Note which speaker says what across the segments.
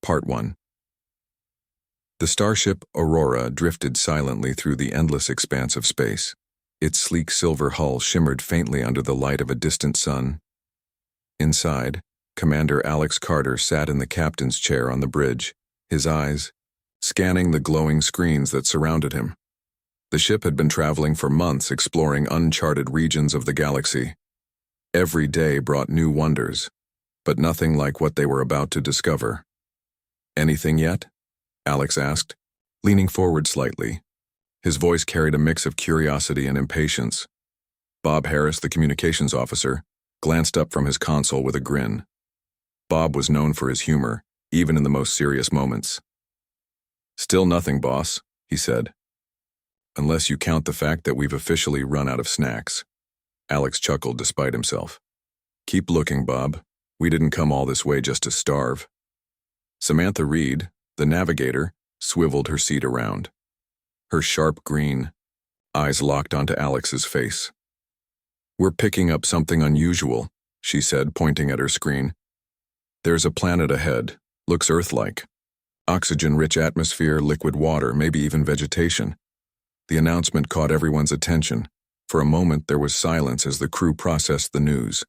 Speaker 1: Part 1. The starship Aurora drifted silently through the endless expanse of space. Its sleek silver hull shimmered faintly under the light of a distant sun. Inside, Commander Alex Carter sat in the captain's chair on the bridge, his eyes scanning the glowing screens that surrounded him. The ship had been traveling for months, exploring uncharted regions of the galaxy. Every day brought new wonders, but nothing like what they were about to discover. "Anything yet?" Alex asked, leaning forward slightly. His voice carried a mix of curiosity and impatience. Bob Harris, the communications officer, glanced up from his console with a grin. Bob was known for his humor, even in the most serious moments. "Still nothing, boss," he said. "Unless you count the fact that we've officially run out of snacks." Alex chuckled despite himself. "Keep looking, Bob. We didn't come all this way just to starve." Samantha Reed, the navigator, swiveled her seat around. Her sharp green eyes locked onto Alex's face. "We're picking up something unusual," she said, pointing at her screen. "There's a planet ahead. Looks Earth-like. Oxygen-rich atmosphere, liquid water, maybe even vegetation." The announcement caught everyone's attention. For a moment there was silence as the crew processed the news.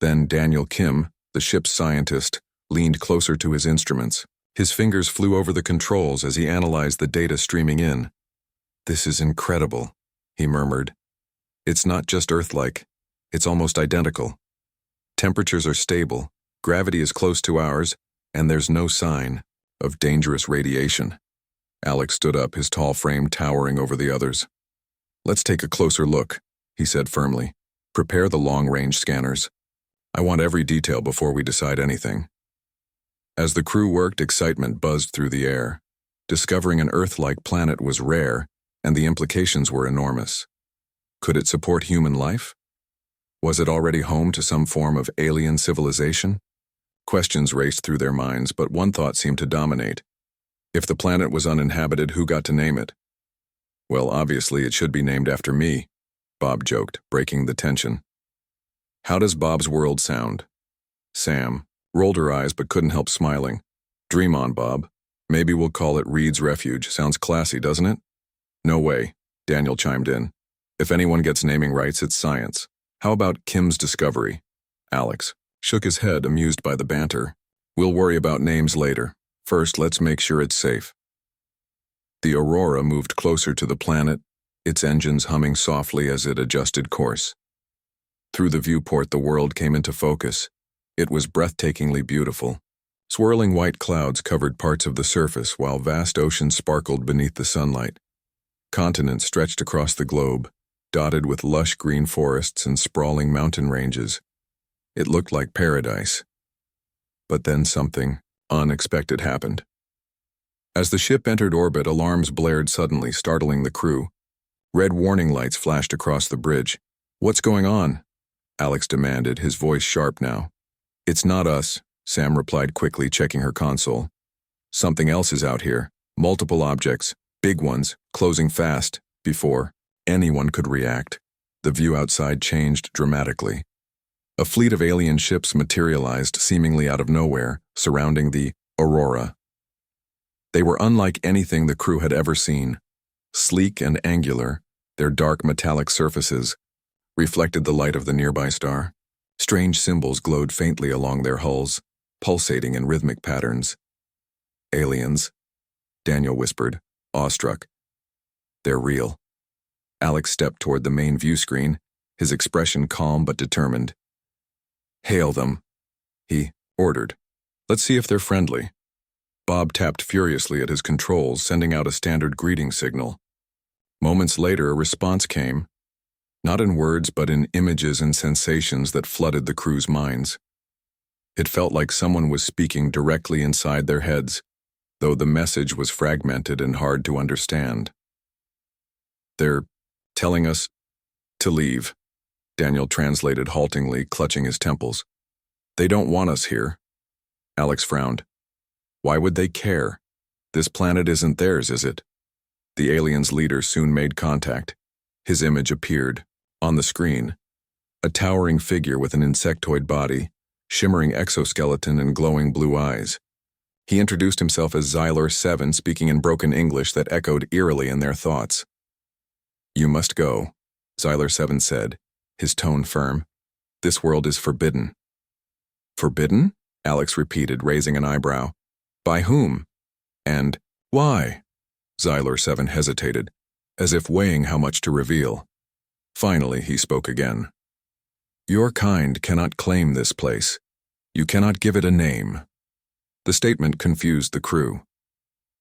Speaker 1: Then Daniel Kim, the ship's scientist, leaned closer to his instruments. His fingers flew over the controls as he analyzed the data streaming in. "This is incredible," he murmured. "It's not just Earth-like. It's almost identical. Temperatures are stable, gravity is close to ours, and there's no sign of dangerous radiation." Alex stood up, his tall frame towering over the others. "Let's take a closer look," he said firmly. "Prepare the long-range scanners. I want every detail before we decide anything." As the crew worked, excitement buzzed through the air. Discovering an Earth-like planet was rare, and the implications were enormous. Could it support human life? Was it already home to some form of alien civilization? Questions raced through their minds, but one thought seemed to dominate. If the planet was uninhabited, who got to name it? "Well, obviously it should be named after me," Bob joked, breaking the tension. "How does Bob's world sound?" Sam rolled her eyes but couldn't help smiling. "Dream on, Bob. Maybe we'll call it Reed's Refuge. Sounds classy, doesn't it?" "No way," Daniel chimed in. "If anyone gets naming rights, it's science. How about Kim's Discovery?" Alex shook his head, amused by the banter. "We'll worry about names later. First, let's make sure it's safe." The Aurora moved closer to the planet, its engines humming softly as it adjusted course. Through the viewport, the world came into focus. It was breathtakingly beautiful. Swirling white clouds covered parts of the surface, while vast oceans sparkled beneath the sunlight. Continents stretched across the globe, dotted with lush green forests and sprawling mountain ranges. It looked like paradise. But then something unexpected happened. As the ship entered orbit, alarms blared suddenly, startling the crew. Red warning lights flashed across the bridge. "What's going on?" Alex demanded, his voice sharp now. "It's not us," Sam replied quickly, checking her console. "Something else is out here. Multiple objects, big ones, closing fast." Before anyone could react, the view outside changed dramatically. A fleet of alien ships materialized seemingly out of nowhere, surrounding the Aurora. They were unlike anything the crew had ever seen. Sleek and angular, their dark metallic surfaces reflected the light of the nearby star. Strange symbols glowed faintly along their hulls, pulsating in rhythmic patterns. "Aliens," Daniel whispered, awestruck. "They're real." Alex stepped toward the main view screen, his expression calm but determined. "Hail them," he ordered. "Let's see if they're friendly." Bob tapped furiously at his controls, sending out a standard greeting signal. Moments later, a response came, not in words but in images and sensations that flooded the crew's minds. It felt like someone was speaking directly inside their heads, though the message was fragmented and hard to understand. "They're telling us to leave," Daniel translated haltingly, clutching his temples. "They don't want us here." Alex frowned. "Why would they care? This planet isn't theirs, is it?" The alien's leader soon made contact. His image appeared on the screen. A towering figure with an insectoid body, shimmering exoskeleton and glowing blue eyes. He introduced himself as Xylor 7, speaking in broken English that echoed eerily in their thoughts. "You must go," Xylor 7 said, his tone firm. "This world is forbidden." "Forbidden?" Alex repeated, raising an eyebrow. "By whom? And why?" Xylor 7 hesitated, as if weighing how much to reveal. Finally, he spoke again. "Your kind cannot claim this place. You cannot give it a name." The statement confused the crew.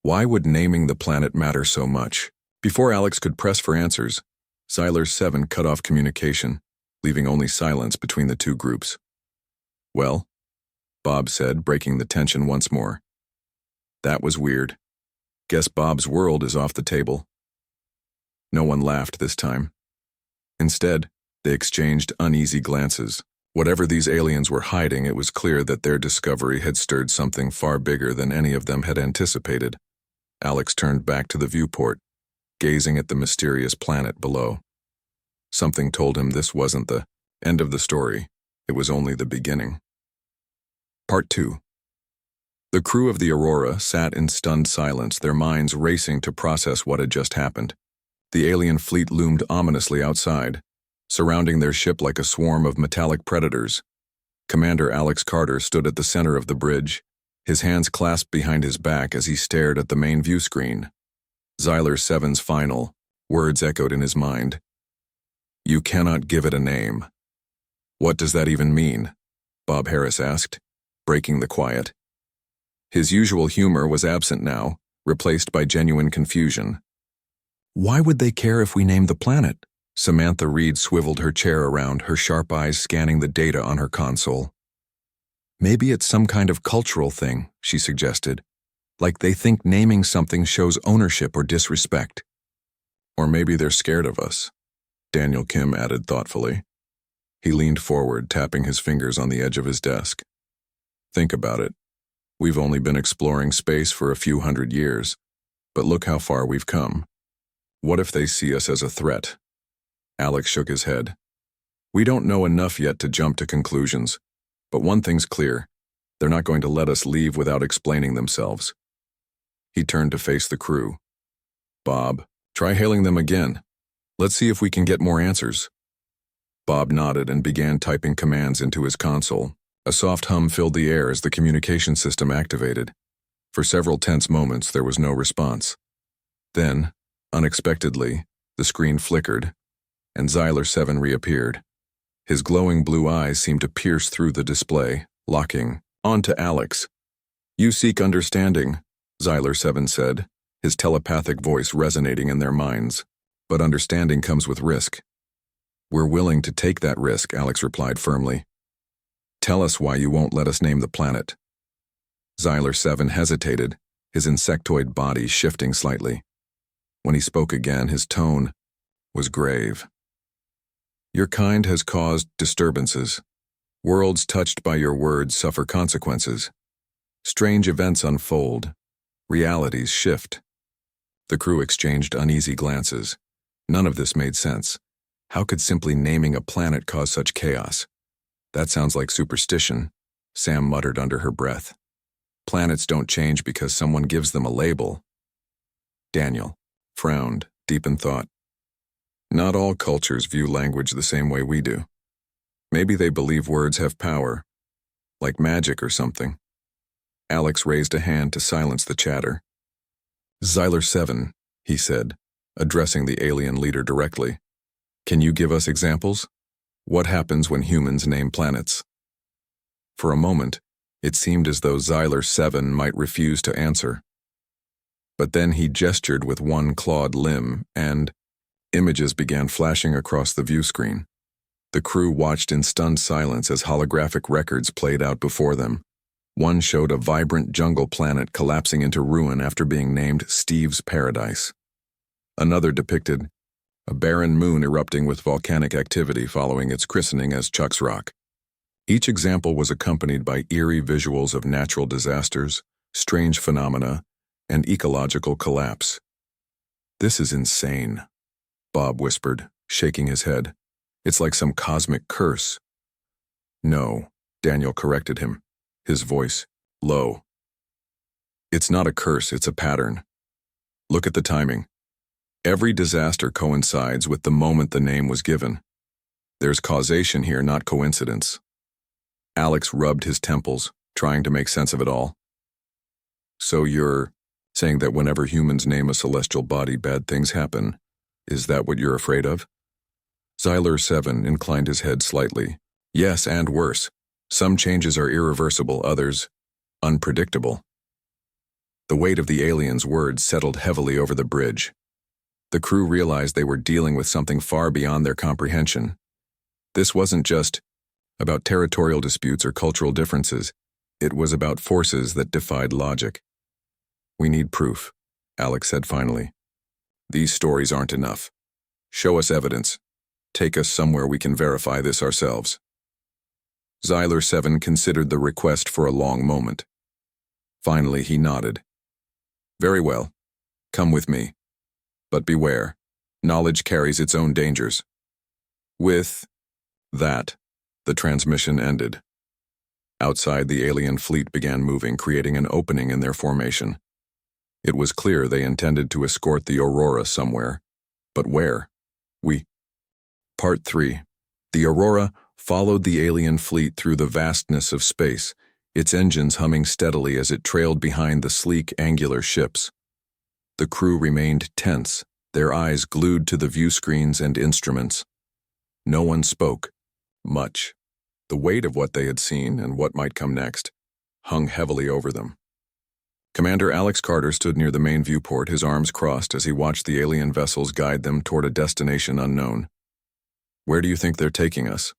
Speaker 1: Why would naming the planet matter so much? Before Alex could press for answers, Xylor 7 cut off communication, leaving only silence between the two groups. "Well," Bob said, breaking the tension once more. "That was weird. Guess Bob's world is off the table." No one laughed this time. Instead, they exchanged uneasy glances. Whatever these aliens were hiding, it was clear that their discovery had stirred something far bigger than any of them had anticipated. Alex turned back to the viewport, gazing at the mysterious planet below. Something told him this wasn't the end of the story. It was only the beginning. Part 2. The crew of the Aurora sat in stunned silence, their minds racing to process what had just happened. The alien fleet loomed ominously outside, surrounding their ship like a swarm of metallic predators. Commander Alex Carter stood at the center of the bridge, his hands clasped behind his back as he stared at the main view screen. Xylor 7's final words echoed in his mind. "You cannot give it a name." "What does that even mean?" Bob Harris asked, breaking the quiet. His usual humor was absent now, replaced by genuine confusion. "Why would they care if we named the planet?" Samantha Reed swiveled her chair around, her sharp eyes scanning the data on her console. "Maybe it's some kind of cultural thing," she suggested. "Like they think naming something shows ownership or disrespect." "Or maybe they're scared of us," Daniel Kim added thoughtfully. He leaned forward, tapping his fingers on the edge of his desk. "Think about it. We've only been exploring space for a few hundred years, but look how far we've come. What if they see us as a threat?" Alex shook his head. "We don't know enough yet to jump to conclusions, but one thing's clear. They're not going to let us leave without explaining themselves." He turned to face the crew. "Bob, try hailing them again. Let's see if we can get more answers." Bob nodded and began typing commands into his console. A soft hum filled the air as the communication system activated. For several tense moments, there was no response. Then, unexpectedly, the screen flickered, and Xylor 7 reappeared. His glowing blue eyes seemed to pierce through the display, locking onto Alex. "You seek understanding," Xylor 7 said, his telepathic voice resonating in their minds. "But understanding comes with risk." "We're willing to take that risk," Alex replied firmly. "Tell us why you won't let us name the planet." Xylor 7 hesitated, his insectoid body shifting slightly. When he spoke again, his tone was grave. "Your kind has caused disturbances. Worlds touched by your words suffer consequences. Strange events unfold. Realities shift." The crew exchanged uneasy glances. None of this made sense. How could simply naming a planet cause such chaos? "That sounds like superstition," Sam muttered under her breath. "Planets don't change because someone gives them a label." Daniel frowned, deep in thought. "Not all cultures view language the same way we do. Maybe they believe words have power, like magic or something." Alex raised a hand to silence the chatter. "Xylor 7, he said, addressing the alien leader directly. "Can you give us examples? What happens when humans name planets?" For a moment, it seemed as though Xylor 7 might refuse to answer. But then he gestured with one clawed limb, and images began flashing across the view screen. The crew watched in stunned silence as holographic records played out before them. One showed a vibrant jungle planet collapsing into ruin after being named Steve's Paradise. Another depicted a barren moon erupting with volcanic activity following its christening as Chuck's Rock. Each example was accompanied by eerie visuals of natural disasters, strange phenomena, and ecological collapse. "This is insane," Bob whispered, shaking his head. "It's like some cosmic curse." "No," Daniel corrected him, his voice low. It's not a curse, it's a pattern. Look at the timing. Every disaster coincides with the moment the name was given. There's causation here, not coincidence. Alex rubbed his temples, trying to make sense of it all. So you're saying that whenever humans name a celestial body, bad things happen? Is that what you're afraid of? Xyler 7 inclined his head slightly. Yes, and worse. Some changes are irreversible, others unpredictable. The weight of the alien's words settled heavily over the bridge. The crew realized they were dealing with something far beyond their comprehension. This wasn't just about territorial disputes or cultural differences. It was about forces that defied logic. We need proof, Alex said finally. These stories aren't enough. Show us evidence. Take us somewhere we can verify this ourselves. Xyler 7 considered the request for a long moment. Finally, he nodded. Very well. Come with me. But beware. Knowledge carries its own dangers. With that, the transmission ended. Outside, the alien fleet began moving, creating an opening in their formation. It was clear they intended to escort the Aurora somewhere. But where? Part 3. The Aurora followed the alien fleet through the vastness of space, its engines humming steadily as it trailed behind the sleek, angular ships. The crew remained tense, their eyes glued to the viewscreens and instruments. No one spoke. Much. The weight of what they had seen and what might come next hung heavily over them. Commander Alex Carter stood near the main viewport, his arms crossed as he watched the alien vessels guide them toward a destination unknown. Where do you think they're taking us?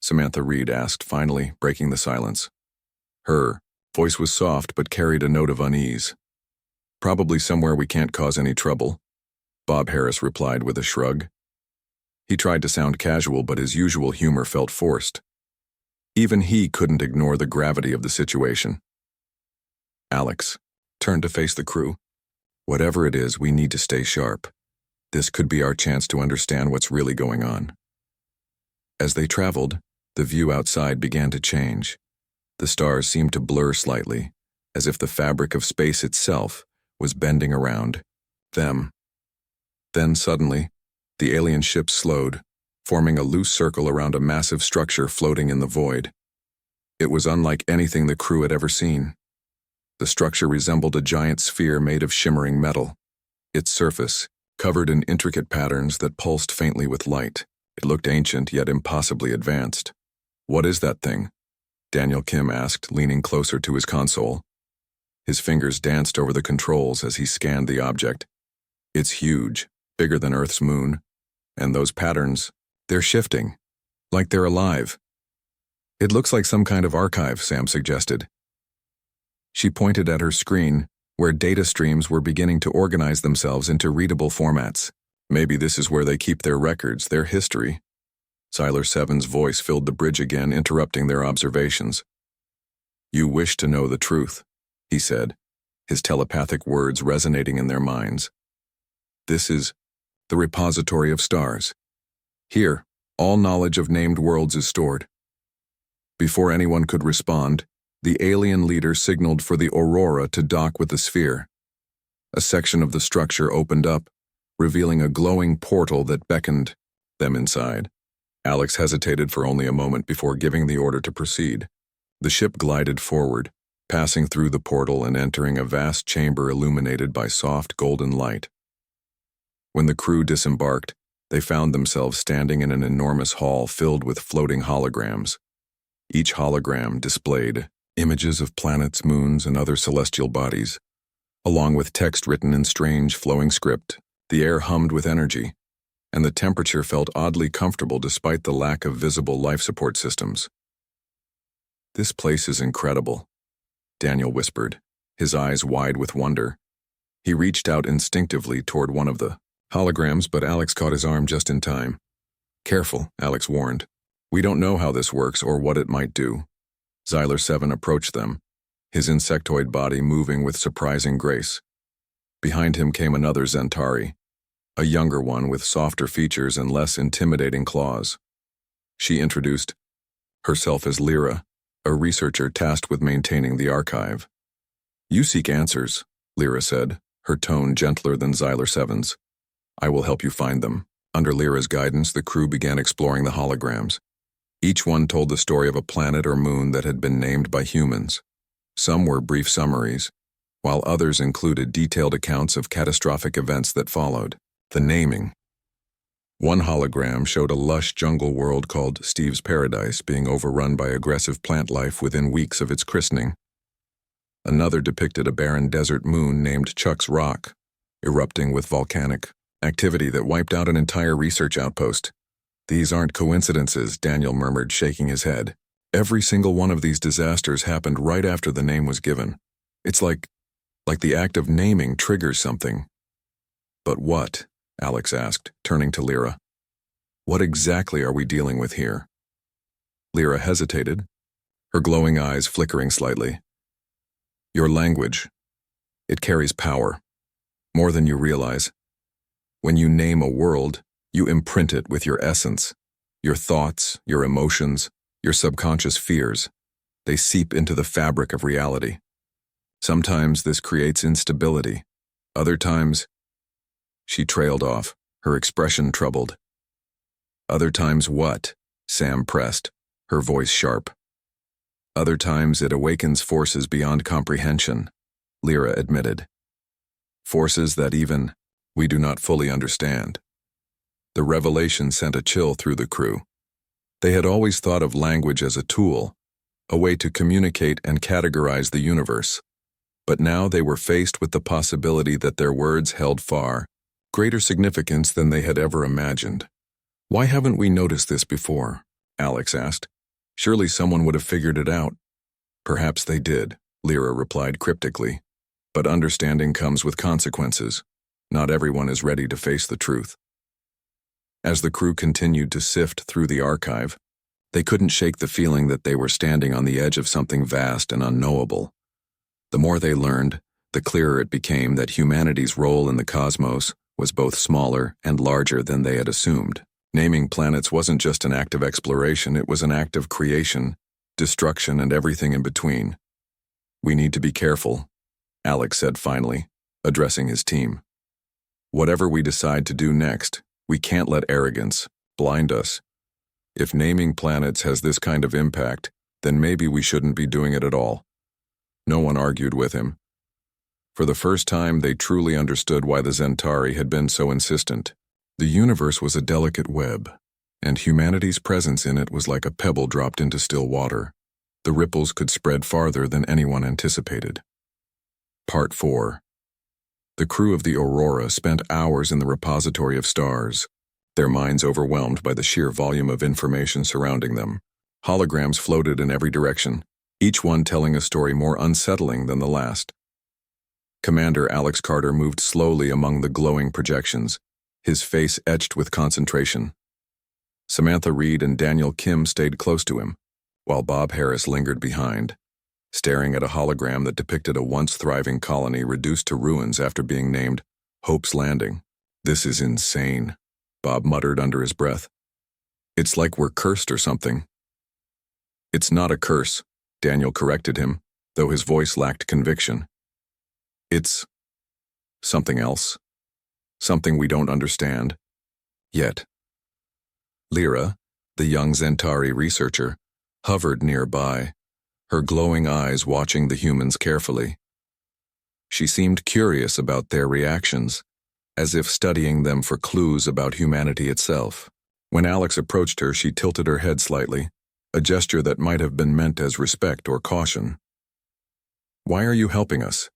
Speaker 1: Samantha Reed asked, finally breaking the silence. Her voice was soft but carried a note of unease. Probably somewhere we can't cause any trouble, Bob Harris replied with a shrug. He tried to sound casual, but his usual humor felt forced. Even he couldn't ignore the gravity of the situation. Alex turned to face the crew. Whatever it is, we need to stay sharp. This could be our chance to understand what's really going on. As they traveled, the view outside began to change. The stars seemed to blur slightly, as if the fabric of space itself was bending around them. Then suddenly, the alien ship slowed, forming a loose circle around a massive structure floating in the void. It was unlike anything the crew had ever seen. The structure resembled a giant sphere made of shimmering metal. Its surface, covered in intricate patterns that pulsed faintly with light. It looked ancient yet impossibly advanced. What is that thing? Daniel Kim asked, leaning closer to his console. His fingers danced over the controls as he scanned the object. It's huge, bigger than Earth's moon. And those patterns, they're shifting, like they're alive. It looks like some kind of archive, Sam suggested. She pointed at her screen, where data streams were beginning to organize themselves into readable formats. Maybe this is where they keep their records, their history. Xyler 7's voice filled the bridge again, interrupting their observations. You wish to know the truth, he said, his telepathic words resonating in their minds. This is the repository of stars. Here, all knowledge of named worlds is stored. Before anyone could respond, the alien leader signaled for the Aurora to dock with the sphere. A section of the structure opened up, revealing a glowing portal that beckoned them inside. Alex hesitated for only a moment before giving the order to proceed. The ship glided forward, passing through the portal and entering a vast chamber illuminated by soft golden light. When the crew disembarked, they found themselves standing in an enormous hall filled with floating holograms. Each hologram displayed images of planets, moons, and other celestial bodies, along with text written in strange, flowing script. The air hummed with energy, and the temperature felt oddly comfortable despite the lack of visible life support systems. This place is incredible, Daniel whispered, his eyes wide with wonder. He reached out instinctively toward one of the holograms, but Alex caught his arm just in time. Careful, Alex warned. We don't know how this works or what it might do. Xyler 7 approached them, his insectoid body moving with surprising grace. Behind him came another Zentari, a younger one with softer features and less intimidating claws. She introduced herself as Lyra, a researcher tasked with maintaining the archive. You seek answers, Lyra said, her tone gentler than Xyler 7's. I will help you find them. Under Lyra's guidance, the crew began exploring the holograms. Each one told the story of a planet or moon that had been named by humans. Some were brief summaries, while others included detailed accounts of catastrophic events that followed. The naming. One hologram showed a lush jungle world called Steve's Paradise being overrun by aggressive plant life within weeks of its christening. Another depicted a barren desert moon named Chuck's Rock, erupting with volcanic activity that wiped out an entire research outpost. These aren't coincidences, Daniel murmured, shaking his head. Every single one of these disasters happened right after the name was given. It's like the act of naming triggers something. But what? Alex asked, turning to Lyra. What exactly are we dealing with here? Lyra hesitated, her glowing eyes flickering slightly. Your language. It carries power. More than you realize. When you name a world, you imprint it with your essence. Your thoughts, your emotions, your subconscious fears. They seep into the fabric of reality. Sometimes this creates instability. Other times, she trailed off, her expression troubled. Other times what? Sam pressed, her voice sharp. Other times it awakens forces beyond comprehension, Lyra admitted. Forces that even we do not fully understand. The revelation sent a chill through the crew. They had always thought of language as a tool, a way to communicate and categorize the universe. But now they were faced with the possibility that their words held far greater significance than they had ever imagined. Why haven't we noticed this before? Alex asked. Surely someone would have figured it out. Perhaps they did, Lyra replied cryptically. But understanding comes with consequences. Not everyone is ready to face the truth. As the crew continued to sift through the archive, they couldn't shake the feeling that they were standing on the edge of something vast and unknowable. The more they learned, the clearer it became that humanity's role in the cosmos was both smaller and larger than they had assumed. Naming planets wasn't just an act of exploration, it was an act of creation, destruction, and everything in between. We need to be careful, Alex said finally, addressing his team. Whatever we decide to do next, we can't let arrogance blind us. If naming planets has this kind of impact, then maybe we shouldn't be doing it at all. No one argued with him. For the first time, they truly understood why the Zentari had been so insistent. The universe was a delicate web, and humanity's presence in it was like a pebble dropped into still water. The ripples could spread farther than anyone anticipated. Part 4. The crew of the Aurora spent hours in the repository of stars, their minds overwhelmed by the sheer volume of information surrounding them. Holograms floated in every direction, each one telling a story more unsettling than the last. Commander Alex Carter moved slowly among the glowing projections, his face etched with concentration. Samantha Reed and Daniel Kim stayed close to him, while Bob Harris lingered behind, staring at a hologram that depicted a once thriving colony reduced to ruins after being named Hope's Landing. This is insane, Bob muttered under his breath. It's like we're cursed or something. It's not a curse, Daniel corrected him, though his voice lacked conviction. It's something else. Something we don't understand. Yet. Lyra, the young Zentari researcher, hovered nearby, her glowing eyes watching the humans carefully. She seemed curious about their reactions, as if studying them for clues about humanity itself. When Alex approached her, she tilted her head slightly, a gesture that might have been meant as respect or caution. "Why are you helping us?"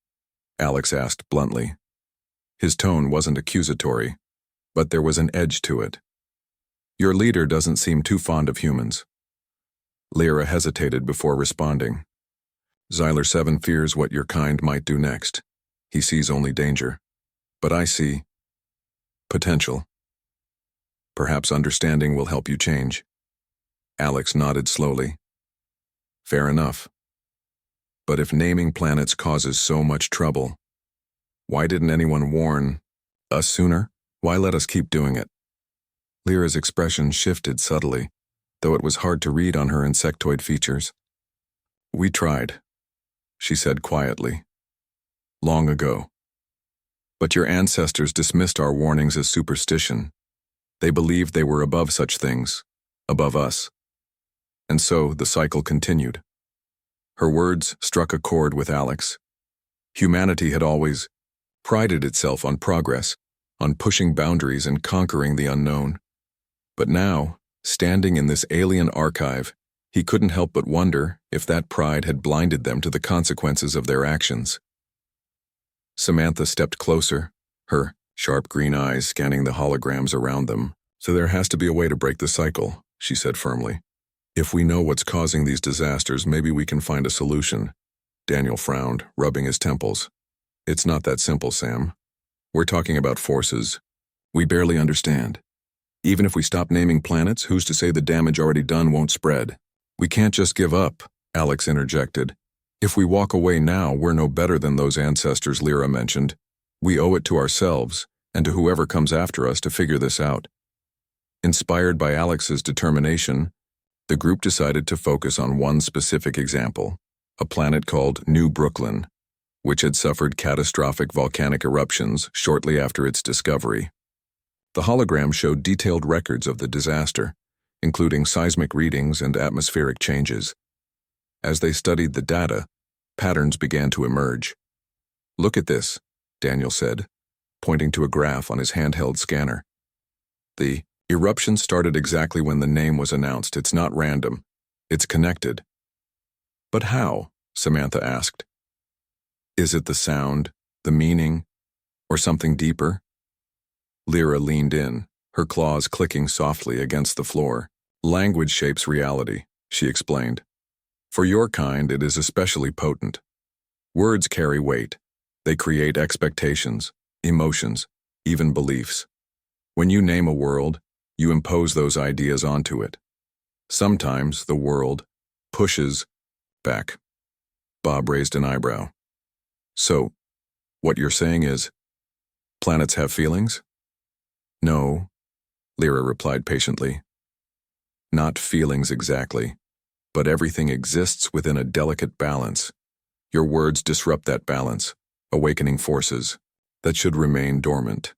Speaker 1: Alex asked bluntly. His tone wasn't accusatory, but there was an edge to it. "Your leader doesn't seem too fond of humans." Lyra hesitated before responding. "Xyler 7 fears what your kind might do next. He sees only danger. But I see potential. Perhaps understanding will help you change." Alex nodded slowly. "Fair enough. But if naming planets causes so much trouble, why didn't anyone warn us sooner? Why let us keep doing it?" Lyra's expression shifted subtly, though it was hard to read on her insectoid features. "We tried," she said quietly. Long ago. But your ancestors dismissed our warnings as superstition. They believed they were above such things, above us. And so the cycle continued. Her words struck a chord with Alex. Humanity had always prided itself on progress, on pushing boundaries and conquering the unknown. But now, standing in this alien archive, he couldn't help but wonder if that pride had blinded them to the consequences of their actions. Samantha stepped closer, her sharp green eyes scanning the holograms around them. So there has to be a way to break the cycle, she said firmly. If we know what's causing these disasters, maybe we can find a solution. Daniel frowned, rubbing his temples. It's not that simple, Sam. We're talking about forces we barely understand. Even if we stop naming planets, who's to say the damage already done won't spread? We can't just give up, Alex interjected. If we walk away now, we're no better than those ancestors Lyra mentioned. We owe it to ourselves, and to whoever comes after us to figure this out. Inspired by Alex's determination, the group decided to focus on one specific example, a planet called New Brooklyn, which had suffered catastrophic volcanic eruptions shortly after its discovery. The hologram showed detailed records of the disaster, including seismic readings and atmospheric changes. As they studied the data, patterns began to emerge. Look at this, Daniel said, pointing to a graph on his handheld scanner. The eruption started exactly when the name was announced. It's not random. It's connected. But how? Samantha asked. Is it the sound, the meaning, or something deeper? Lyra leaned in, her claws clicking softly against the floor. Language shapes reality, she explained. For your kind, it is especially potent. Words carry weight. They create expectations, emotions, even beliefs. When you name a world, you impose those ideas onto it. Sometimes the world pushes back. Bob raised an eyebrow. So, what you're saying is, planets have feelings? No, Lyra replied patiently. Not feelings exactly, but everything exists within a delicate balance. Your words disrupt that balance, awakening forces that should remain dormant.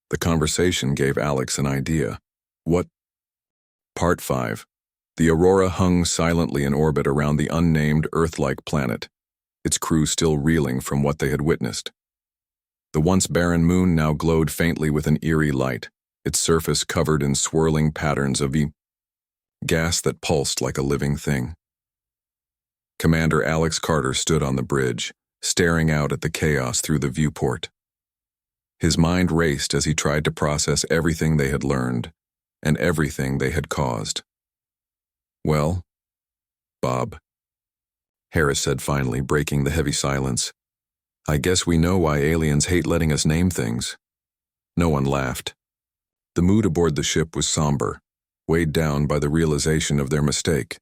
Speaker 1: The conversation gave Alex an idea. What? Part 5. The Aurora hung silently in orbit around the unnamed Earth-like planet, its crew still reeling from what they had witnessed. The once barren moon now glowed faintly with an eerie light, its surface covered in swirling patterns of gas that pulsed like a living thing. Commander Alex Carter stood on the bridge, staring out at the chaos through the viewport. His mind raced as he tried to process everything they had learned, and everything they had caused. Well, Bob, Harris said finally, breaking the heavy silence, I guess we know why aliens hate letting us name things. No one laughed. The mood aboard the ship was somber, weighed down by the realization of their mistake.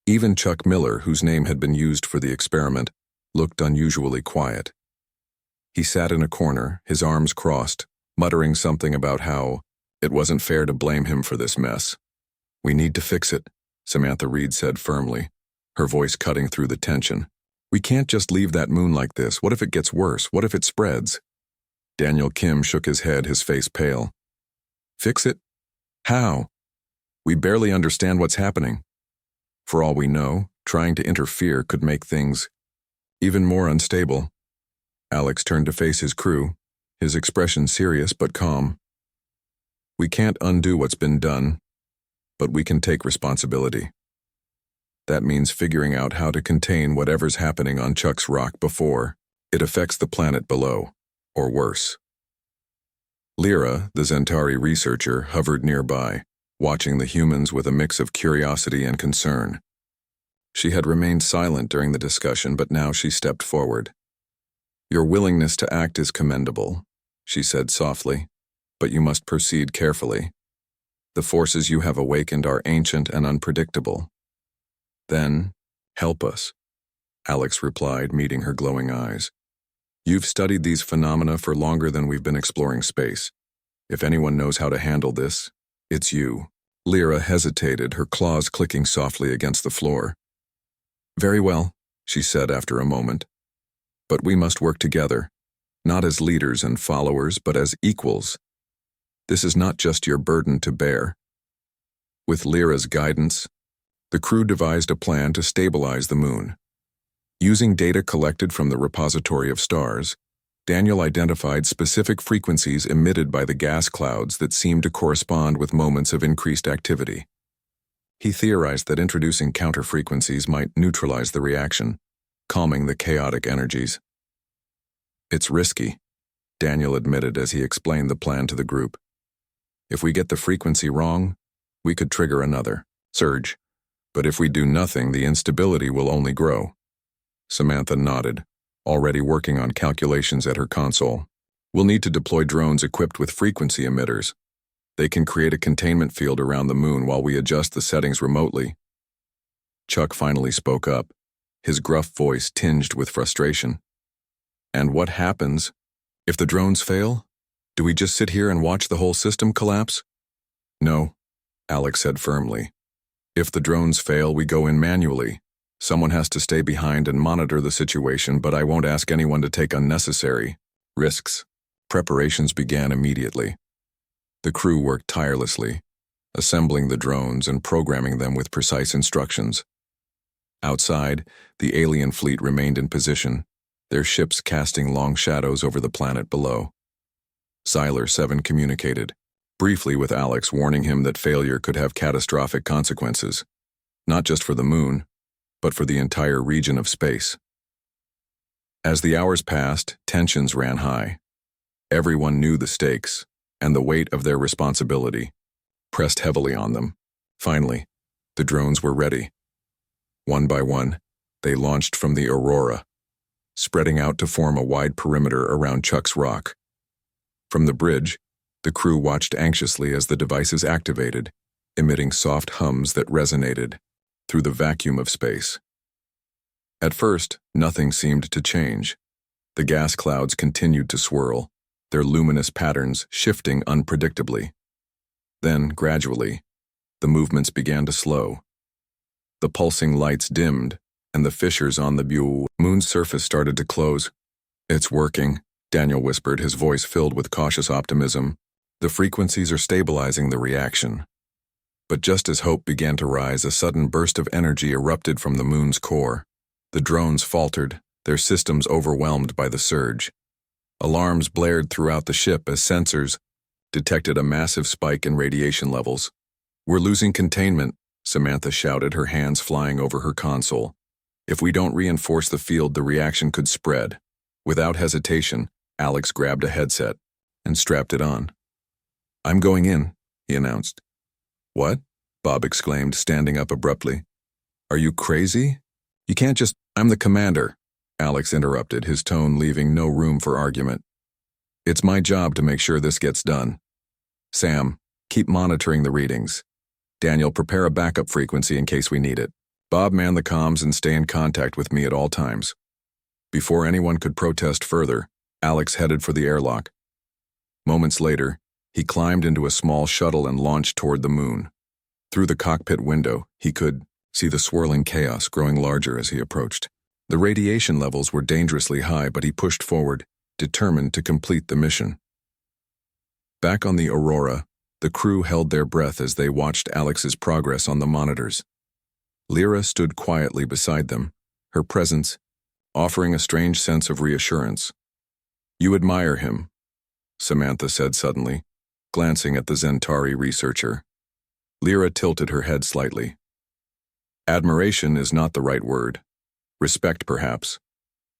Speaker 1: Even Chuck Miller, whose name had been used for the experiment, looked unusually quiet. He sat in a corner, his arms crossed, muttering something about how it wasn't fair to blame him for this mess. We need to fix it, Samantha Reed said firmly, her voice cutting through the tension. We can't just leave that moon like this. What if it gets worse? What if it spreads? Daniel Kim shook his head, his face pale. Fix it? How? We barely understand what's happening. For all we know, trying to interfere could make things even more unstable. Alex turned to face his crew, his expression serious but calm. We can't undo what's been done, but we can take responsibility. That means figuring out how to contain whatever's happening on Chuck's rock before it affects the planet below, or worse. Lyra, the Zentari researcher, hovered nearby, watching the humans with a mix of curiosity and concern. She had remained silent during the discussion, but now she stepped forward. Your willingness to act is commendable, she said softly, but you must proceed carefully. The forces you have awakened are ancient and unpredictable. Then, help us, Alex replied, meeting her glowing eyes. You've studied these phenomena for longer than we've been exploring space. If anyone knows how to handle this, it's you. Lyra hesitated, her claws clicking softly against the floor. Very well, she said after a moment. But we must work together, not as leaders and followers, but as equals. This is not just your burden to bear. With Lyra's guidance, the crew devised a plan to stabilize the moon. Using data collected from the repository of stars, Daniel identified specific frequencies emitted by the gas clouds that seemed to correspond with moments of increased activity. He theorized that introducing counter-frequencies might neutralize the reaction, calming the chaotic energies. It's risky, Daniel admitted as he explained the plan to the group. If we get the frequency wrong, we could trigger another surge. But if we do nothing, the instability will only grow. Samantha nodded, already working on calculations at her console. We'll need to deploy drones equipped with frequency emitters. They can create a containment field around the moon while we adjust the settings remotely. Chuck finally spoke up, his gruff voice tinged with frustration. And what happens if the drones fail? Do we just sit here and watch the whole system collapse? No, Alex said firmly. If the drones fail, we go in manually. Someone has to stay behind and monitor the situation, but I won't ask anyone to take unnecessary risks. Preparations began immediately. The crew worked tirelessly, assembling the drones and programming them with precise instructions. Outside, the alien fleet remained in position, their ships casting long shadows over the planet below. Siler 7 communicated, briefly with Alex, warning him that failure could have catastrophic consequences, not just for the moon, but for the entire region of space. As the hours passed, tensions ran high. Everyone knew the stakes, and the weight of their responsibility pressed heavily on them. Finally, the drones were ready. One by one, they launched from the Aurora, spreading out to form a wide perimeter around Chuck's rock. From the bridge, the crew watched anxiously as the devices activated, emitting soft hums that resonated through the vacuum of space. At first, nothing seemed to change. The gas clouds continued to swirl, their luminous patterns shifting unpredictably. Then, gradually, the movements began to slow. The pulsing lights dimmed, and the fissures on the moon's surface started to close. It's working, Daniel whispered, his voice filled with cautious optimism. The frequencies are stabilizing the reaction. But just as hope began to rise, a sudden burst of energy erupted from the moon's core. The drones faltered, their systems overwhelmed by the surge. Alarms blared throughout the ship as sensors detected a massive spike in radiation levels. We're losing containment, Samantha shouted, her hands flying over her console. If we don't reinforce the field, the reaction could spread. Without hesitation, Alex grabbed a headset and strapped it on. I'm going in, he announced. What? Bob exclaimed, standing up abruptly. Are you crazy? You can't just— I'm the commander, Alex interrupted, his tone leaving no room for argument. It's my job to make sure this gets done. Sam, keep monitoring the readings. Daniel, prepare a backup frequency in case we need it. Bob, man the comms and stay in contact with me at all times. Before anyone could protest further, Alex headed for the airlock. Moments later, he climbed into a small shuttle and launched toward the moon. Through the cockpit window, he could see the swirling chaos growing larger as he approached. The radiation levels were dangerously high, but he pushed forward, determined to complete the mission. Back on the Aurora, the crew held their breath as they watched Alex's progress on the monitors. Lyra stood quietly beside them, her presence offering a strange sense of reassurance. You admire him, Samantha said suddenly, glancing at the Zentari researcher. Lyra tilted her head slightly. Admiration is not the right word. Respect, perhaps.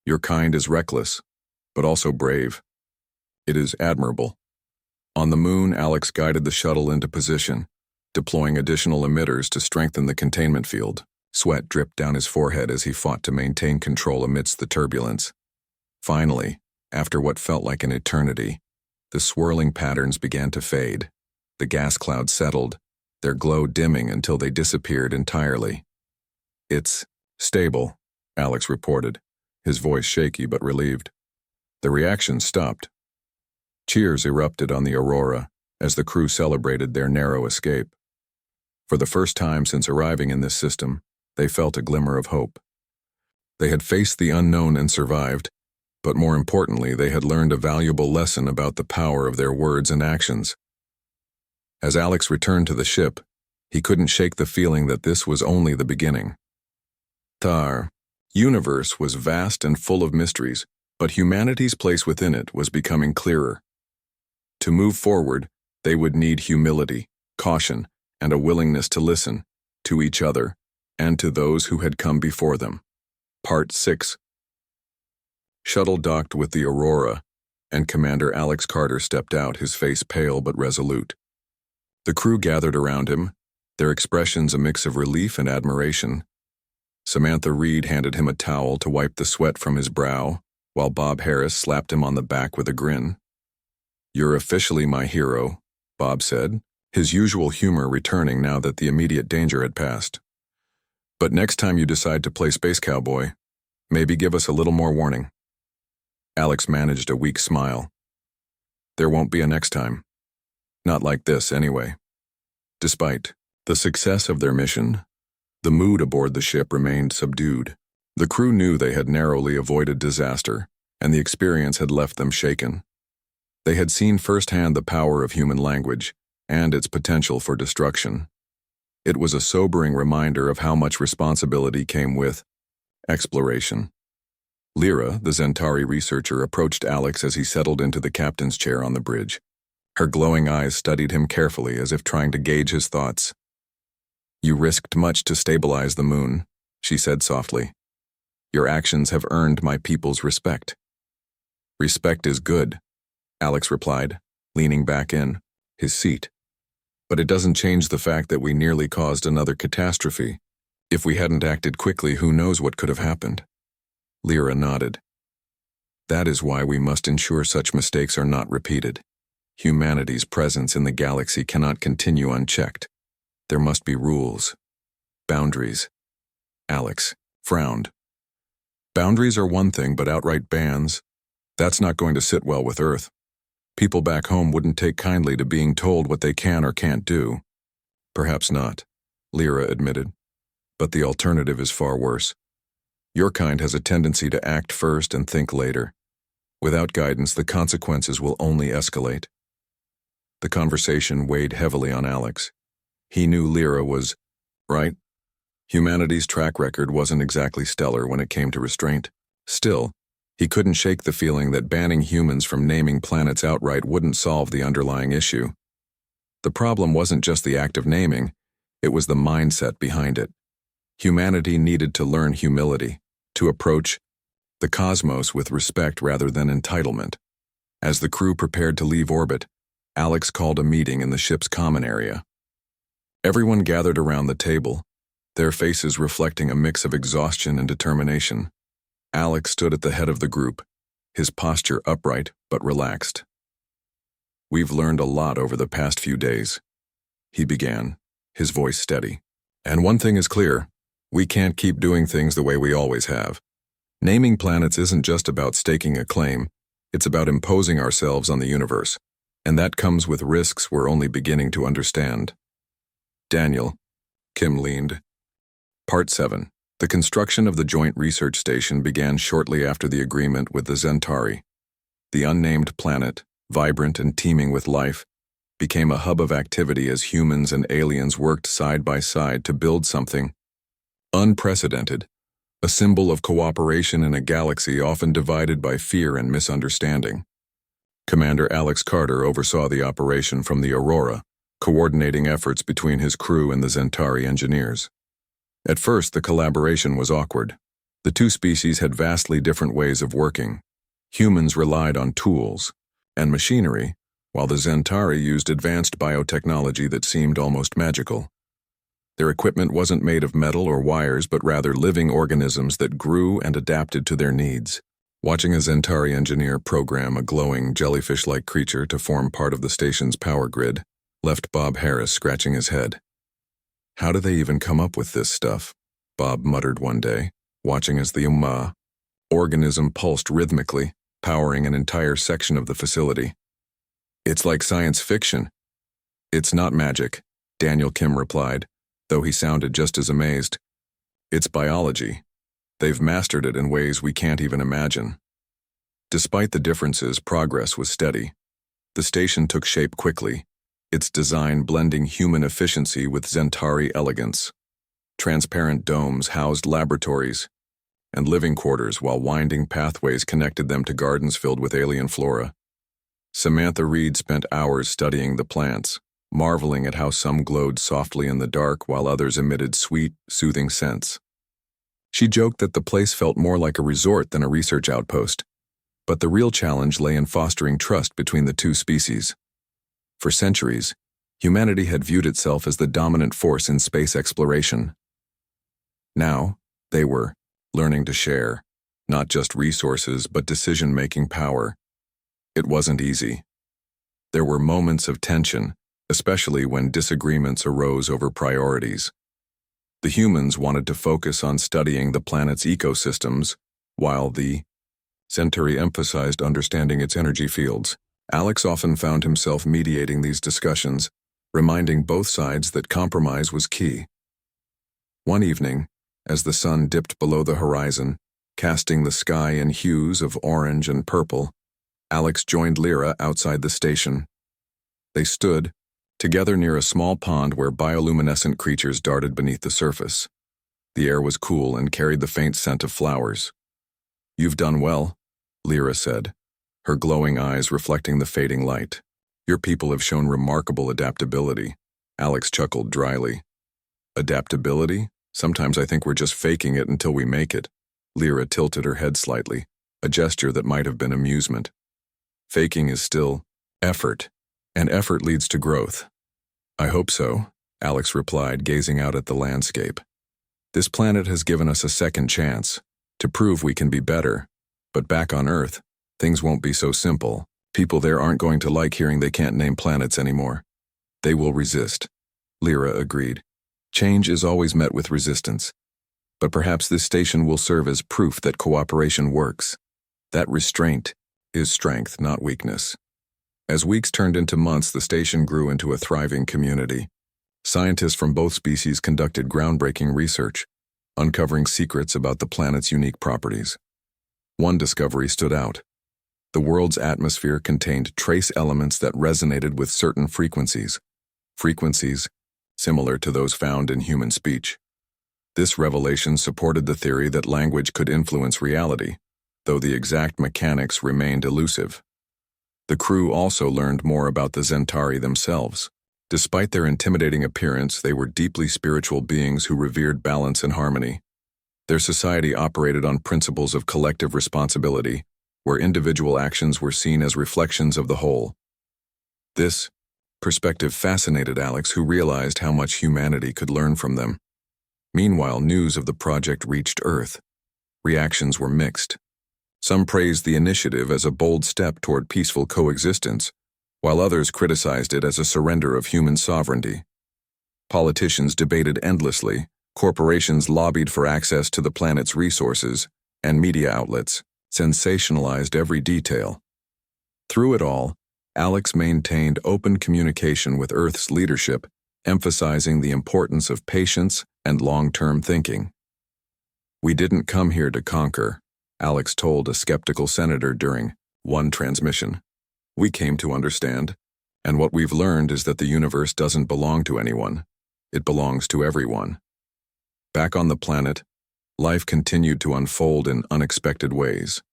Speaker 1: Your kind is reckless, but also brave. It is admirable. On the moon, Alex guided the shuttle into position, deploying additional emitters to strengthen the containment field. Sweat dripped down his forehead as he fought to maintain control amidst the turbulence. Finally, after what felt like an eternity, the swirling patterns began to fade. The gas clouds settled, their glow dimming until they disappeared entirely. It's stable, Alex reported, his voice shaky but relieved. The reaction stopped. Cheers erupted on the Aurora as the crew celebrated their narrow escape. For the first time since arriving in this system, they felt a glimmer of hope. They had faced the unknown and survived, but more importantly, they had learned a valuable lesson about the power of their words and actions. As Alex returned to the ship, he couldn't shake the feeling that this was only the beginning. The universe was vast and full of mysteries, but humanity's place within it was becoming clearer. To move forward, they would need humility, caution, and a willingness to listen, to each other, and to those who had come before them. Part 6. Shuttle docked with the Aurora, and Commander Alex Carter stepped out, his face pale but resolute. The crew gathered around him, their expressions a mix of relief and admiration. Samantha Reed handed him a towel to wipe the sweat from his brow, while Bob Harris slapped him on the back with a grin. "You're officially my hero," Bob said, his usual humor returning now that the immediate danger had passed. "But next time you decide to play Space Cowboy, maybe give us a little more warning." Alex managed a weak smile. "There won't be a next time. Not like this, anyway." Despite the success of their mission, the mood aboard the ship remained subdued. The crew knew they had narrowly avoided disaster, and the experience had left them shaken. They had seen firsthand the power of human language and its potential for destruction. It was a sobering reminder of how much responsibility came with exploration. Lyra, the Zentari researcher, approached Alex as he settled into the captain's chair on the bridge. Her glowing eyes studied him carefully as if trying to gauge his thoughts. "You risked much to stabilize the moon," she said softly. "Your actions have earned my people's respect." "Respect is good," Alex replied, leaning back in his seat. "But it doesn't change the fact that we nearly caused another catastrophe. If we hadn't acted quickly, who knows what could have happened?" Lyra nodded. "That is why we must ensure such mistakes are not repeated. Humanity's presence in the galaxy cannot continue unchecked. There must be rules. Boundaries." Alex frowned. "Boundaries are one thing, but outright bans, that's not going to sit well with Earth. People back home wouldn't take kindly to being told what they can or can't do." "Perhaps not," Lyra admitted. "But the alternative is far worse. Your kind has a tendency to act first and think later. Without guidance, the consequences will only escalate." The conversation weighed heavily on Alex. He knew Lyra was right. Humanity's track record wasn't exactly stellar when it came to restraint. Still, he couldn't shake the feeling that banning humans from naming planets outright wouldn't solve the underlying issue. The problem wasn't just the act of naming, it was the mindset behind it. Humanity needed to learn humility, to approach the cosmos with respect rather than entitlement. As the crew prepared to leave orbit, Alex called a meeting in the ship's common area. Everyone gathered around the table, their faces reflecting a mix of exhaustion and determination. Alex stood at the head of the group, his posture upright but relaxed. "We've learned a lot over the past few days," he began, his voice steady. "And one thing is clear, we can't keep doing things the way we always have. Naming planets isn't just about staking a claim, it's about imposing ourselves on the universe, and that comes with risks we're only beginning to understand." "Daniel," Kim leaned. Part 7. The construction of the Joint Research Station began shortly after the agreement with the Zentari. The unnamed planet, vibrant and teeming with life, became a hub of activity as humans and aliens worked side by side to build something unprecedented, a symbol of cooperation in a galaxy often divided by fear and misunderstanding. Commander Alex Carter oversaw the operation from the Aurora, coordinating efforts between his crew and the Zentari engineers. At first, the collaboration was awkward. The two species had vastly different ways of working. Humans relied on tools and machinery, while the Zentari used advanced biotechnology that seemed almost magical. Their equipment wasn't made of metal or wires, but rather living organisms that grew and adapted to their needs. Watching a Zentari engineer program a glowing, jellyfish-like creature to form part of the station's power grid left Bob Harris scratching his head. "How do they even come up with this stuff?" Bob muttered one day, watching as the organism pulsed rhythmically, powering an entire section of the facility. "It's like science fiction." "It's not magic," Daniel Kim replied, though he sounded just as amazed. "It's biology. They've mastered it in ways we can't even imagine." Despite the differences, progress was steady. The station took shape quickly, its design blending human efficiency with Zentari elegance. Transparent domes housed laboratories and living quarters, while winding pathways connected them to gardens filled with alien flora. Samantha Reed spent hours studying the plants, marveling at how some glowed softly in the dark while others emitted sweet, soothing scents. She joked that the place felt more like a resort than a research outpost, but the real challenge lay in fostering trust between the two species. For centuries, humanity had viewed itself as the dominant force in space exploration. Now, they were learning to share, not just resources but decision-making power. It wasn't easy. There were moments of tension, especially when disagreements arose over priorities. The humans wanted to focus on studying the planet's ecosystems, while the Centauri emphasized understanding its energy fields. Alex often found himself mediating these discussions, reminding both sides that compromise was key. One evening, as the sun dipped below the horizon, casting the sky in hues of orange and purple, Alex joined Lyra outside the station. They stood together near a small pond where bioluminescent creatures darted beneath the surface. The air was cool and carried the faint scent of flowers. "You've done well," Lyra said, her glowing eyes reflecting the fading light. "Your people have shown remarkable adaptability." Alex chuckled dryly. "Adaptability? Sometimes I think we're just faking it until we make it." Lyra tilted her head slightly, a gesture that might have been amusement. "Faking is still effort, and effort leads to growth." "I hope so," Alex replied, gazing out at the landscape. "This planet has given us a second chance to prove we can be better. But back on Earth, things won't be so simple. People there aren't going to like hearing they can't name planets anymore. They will resist." Lyra agreed. "Change is always met with resistance. But perhaps this station will serve as proof that cooperation works. That restraint is strength, not weakness." As weeks turned into months, the station grew into a thriving community. Scientists from both species conducted groundbreaking research, uncovering secrets about the planet's unique properties. One discovery stood out. The world's atmosphere contained trace elements that resonated with certain frequencies similar to those found in human speech. This revelation supported the theory that language could influence reality, though the exact mechanics remained elusive. The crew also learned more about the Zentari themselves. Despite their intimidating appearance, they were deeply spiritual beings who revered balance and harmony. Their society operated on principles of collective responsibility, where individual actions were seen as reflections of the whole. This perspective fascinated Alex, who realized how much humanity could learn from them. Meanwhile, news of the project reached Earth. Reactions were mixed. Some praised the initiative as a bold step toward peaceful coexistence, while others criticized it as a surrender of human sovereignty. Politicians debated endlessly, corporations lobbied for access to the planet's resources, and media outlets sensationalized every detail. Through it all, Alex maintained open communication with Earth's leadership, emphasizing the importance of patience and long-term thinking. "We didn't come here to conquer," Alex told a skeptical senator during one transmission. "We came to understand, and what we've learned is that the universe doesn't belong to anyone. It belongs to everyone." Back on the planet, life continued to unfold in unexpected ways.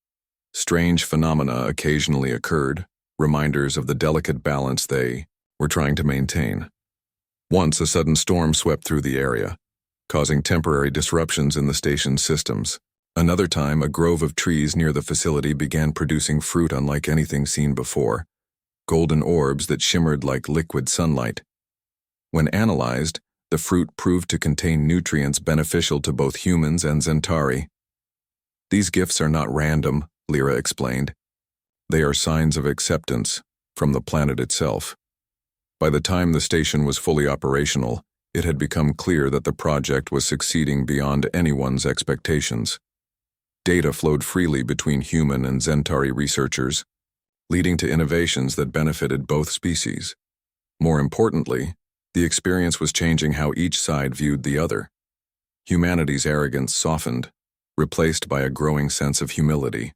Speaker 1: Strange phenomena occasionally occurred, reminders of the delicate balance they were trying to maintain. Once a sudden storm swept through the area, causing temporary disruptions in the station's systems. Another time, a grove of trees near the facility began producing fruit unlike anything seen before, golden orbs that shimmered like liquid sunlight. When analyzed, the fruit proved to contain nutrients beneficial to both humans and Zentari. "These gifts are not random," Lyra explained. "They are signs of acceptance from the planet itself." By the time the station was fully operational, it had become clear that the project was succeeding beyond anyone's expectations. Data flowed freely between human and Zentari researchers, leading to innovations that benefited both species. More importantly, the experience was changing how each side viewed the other. Humanity's arrogance softened, replaced by a growing sense of humility.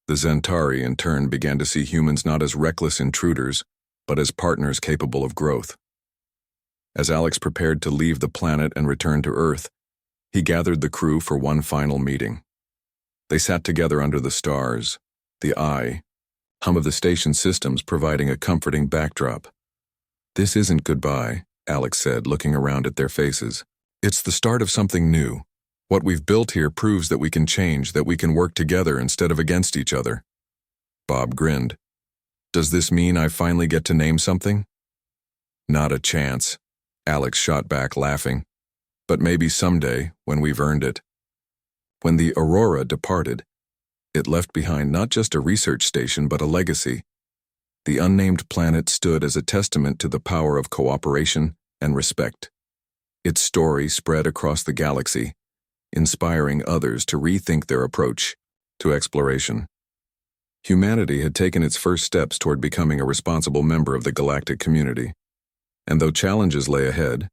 Speaker 1: The Zentari, in turn, began to see humans not as reckless intruders, but as partners capable of growth. As Alex prepared to leave the planet and return to Earth, he gathered the crew for one final meeting. They sat together under the stars, the hum of the station systems providing a comforting backdrop. "This isn't goodbye," Alex said, looking around at their faces. "It's the start of something new. What we've built here proves that we can change, that we can work together instead of against each other." Bob grinned. "Does this mean I finally get to name something?" "Not a chance," Alex shot back, laughing. "But maybe someday, when we've earned it." When the Aurora departed, it left behind not just a research station but a legacy. The unnamed planet stood as a testament to the power of cooperation and respect. Its story spread across the galaxy, inspiring others to rethink their approach to exploration. Humanity had taken its first steps toward becoming a responsible member of the galactic community. And though challenges lay ahead,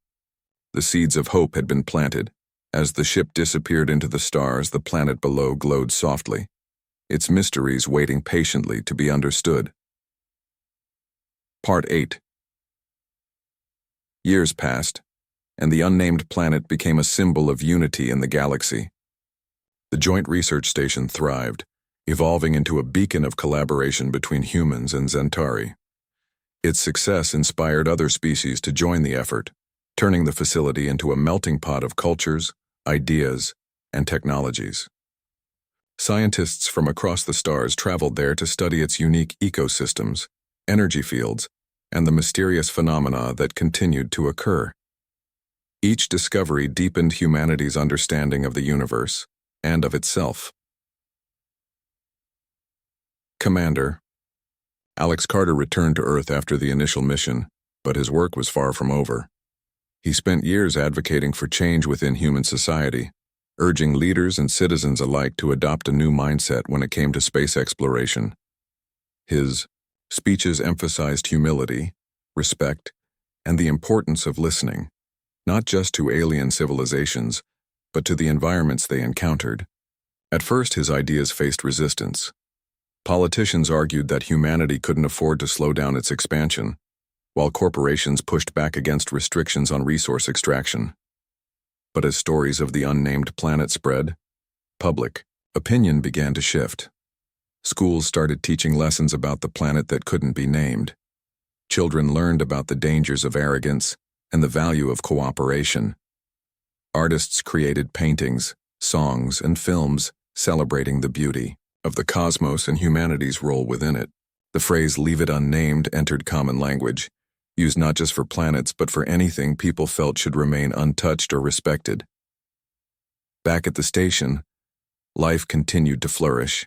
Speaker 1: the seeds of hope had been planted. As the ship disappeared into the stars, the planet below glowed softly, its mysteries waiting patiently to be understood. Part 8. Years passed, and the unnamed planet became a symbol of unity in the galaxy. The joint research station thrived, evolving into a beacon of collaboration between humans and Zentari. Its success inspired other species to join the effort, turning the facility into a melting pot of cultures, ideas, and technologies. Scientists from across the stars traveled there to study its unique ecosystems, energy fields, and the mysterious phenomena that continued to occur. Each discovery deepened humanity's understanding of the universe and of itself. Commander. Alex Carter returned to Earth after the initial mission, but his work was far from over. He spent years advocating for change within human society, urging leaders and citizens alike to adopt a new mindset when it came to space exploration. His speeches emphasized humility, respect, and the importance of listening, not just to alien civilizations, but to the environments they encountered. At first, his ideas faced resistance. Politicians argued that humanity couldn't afford to slow down its expansion, while corporations pushed back against restrictions on resource extraction. But as stories of the unnamed planet spread, public opinion began to shift. Schools started teaching lessons about the planet that couldn't be named. Children learned about the dangers of arrogance and the value of cooperation. Artists created paintings, songs, and films celebrating the beauty of the cosmos and humanity's role within it. The phrase "leave it unnamed" entered common language, used not just for planets but for anything people felt should remain untouched or respected. Back at the station, life continued to flourish.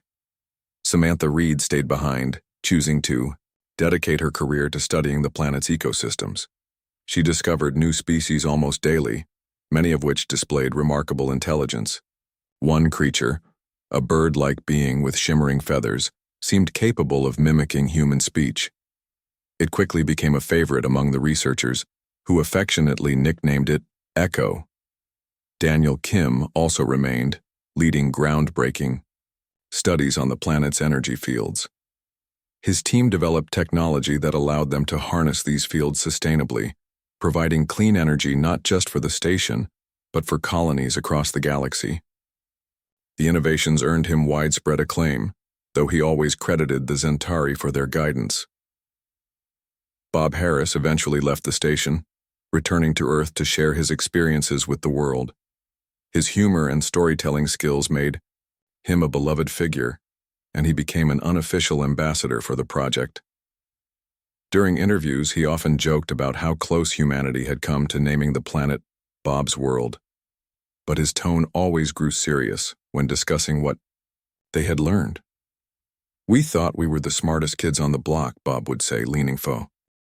Speaker 1: Samantha Reed stayed behind, choosing to dedicate her career to studying the planet's ecosystems. She discovered new species almost daily, many of which displayed remarkable intelligence. One creature, a bird-like being with shimmering feathers, seemed capable of mimicking human speech. It quickly became a favorite among the researchers, who affectionately nicknamed it Echo. Daniel Kim also remained, leading groundbreaking studies on the planet's energy fields. His team developed technology that allowed them to harness these fields sustainably, providing clean energy not just for the station, but for colonies across the galaxy. The innovations earned him widespread acclaim, though he always credited the Zentari for their guidance. Bob Harris eventually left the station, returning to Earth to share his experiences with the world. His humor and storytelling skills made him a beloved figure, and he became an unofficial ambassador for the project. During interviews, he often joked about how close humanity had come to naming the planet Bob's World. But his tone always grew serious when discussing what they had learned. "We thought we were the smartest kids on the block," Bob would say, leaning